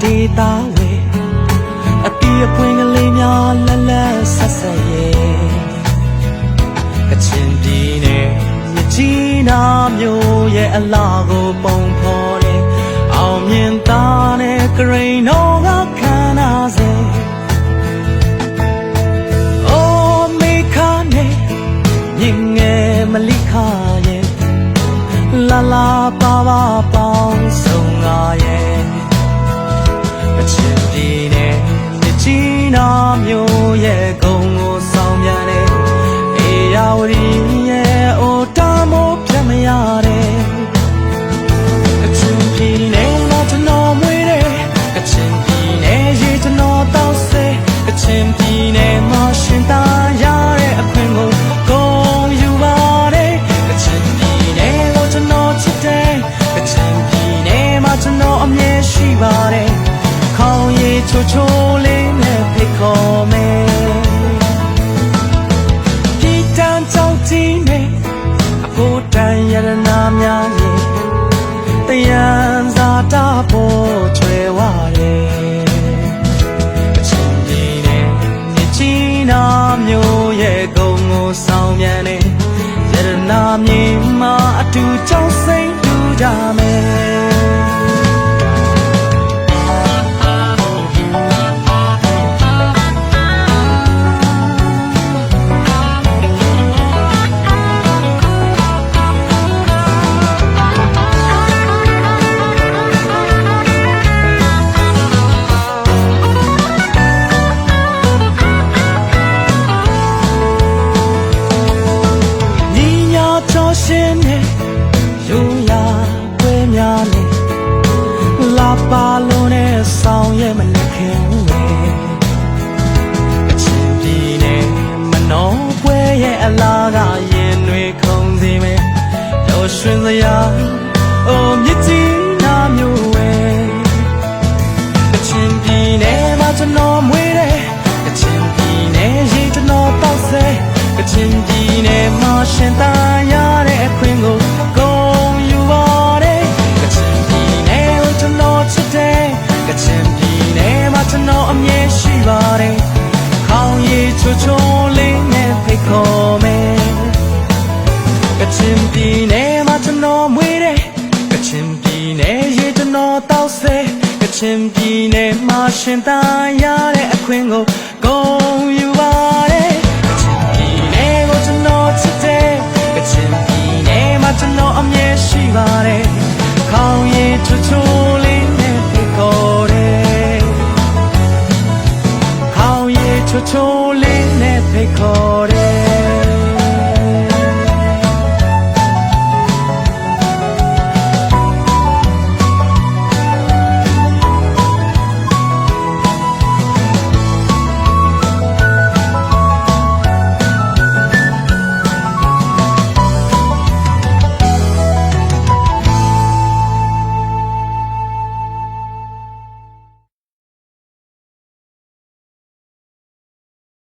ဒေတာဝဲအတီးအပွင့်ကလေးများလက်လက်ဆက်ဆက်ရဲ့ကချင်ပြည်နယ်မြကြီးနာမျိုးရဲ့အလားကိုပုံဖော်တယ်အောင်မြင်သားနဲ့ဂရိန်တော်ကခံနာစေအိုးမိခါနဲ့မြင်ငယ်မလိခါရဲ့လာလာပါပါပေါင်းဆုံးငါရဲ့ကချင်ပြည်နယ်မြကြီးနာမျိုးရဲ့ဂုံကိုဆောင်ပြန်တယ်အေယာဝတီရဲ့အိုတာမိုးပြတ်မရတဲ့ကချင်ပြည်နယ်မှာကျွန်တော်မွေးတယ်ကချင်ပြည်နယ်ရေကျွန်တော်တောက်စေကချင်ပြည်နယ်မှာရှင်သာရတဲ့အခွင့်ကိုဂုံယူပါတယ်ကချင်ပြည်နယ်ကိုကျွန်တော်ချစ်တယ်ကချင်ပြည်နယ်မှာကျွန်တော်အမြဲရှိပါတယ်ခေါင်းရည်ချိုချိုလေးနဲ့ဖိတ်ခေါ်မယ်ဒီတန်ကြောင့်ဒီနေ့အဖို့တန်ရတနာများရဲ့တယံဇာတာပေါ်ချွဲဝတယ်ကချင်ပြည်နယ်မြကြီးနာမျိုးရဲ့ဂုံကိုဆောင်ပြန်တယ်ရတနာမြေမှာအတူကြောင့်စိတ်တူကြမယ်ပါလုံးနဲ့ဆောင်ရဲ့မလက်ခင်ဝဲကချင်ပြည်နယ်မနောပွဲရဲ့အလားကရင်တွေခုန်စီမယ်လို့ရွှင်စရာအိုမြစ်ကြီးနာမျိုးဝဲကချင်ပြည်နယ်မှာကျွန်တော်မွေးတယ်ကချင်ပြည်နယ်ရေကျွန်တော်တောက်စေကချင်ပြည်နယ်မှာရှင်သာရတဲ့အခွင့်ကိုဂုဏ်ယူပါတယ်ကချင်ပြည်နယ်ကိုကျွန်တော်ချစ်တယ်ကချင်ပြည်နယ်မှာကျွန်တော်အမြဲရှိပါတယ်ခေါင်းရည်ချိုချိုလေးနဲ့ဖိတ်ခေါ်မယ်ကချင်ပြည်နယ်မှာကျွန်တော်မွေးတယ်ကချင်ပြည်နယ်ရေကျွန်တော်တောက်စေကချင်ပြည်နယ်မှာရှင်သာရတဲ့အခွင့်ကိုဂုဏ်ယူပါတယ်ကချင်ပြည်နယ်ကိုကျွန်တော်ချစ်တယ်ကချင်ပြည်နယ်မှာကျွန်တော်အမြဲရှိပါတယ်ခေါင်းရည်ချိုချိုလေးနဲ့ဖိတ်ခေါ်တယ်ခေါင်းရည်ချိုချိုလေးနဲ့ဖိတ်ခေါ်တယ်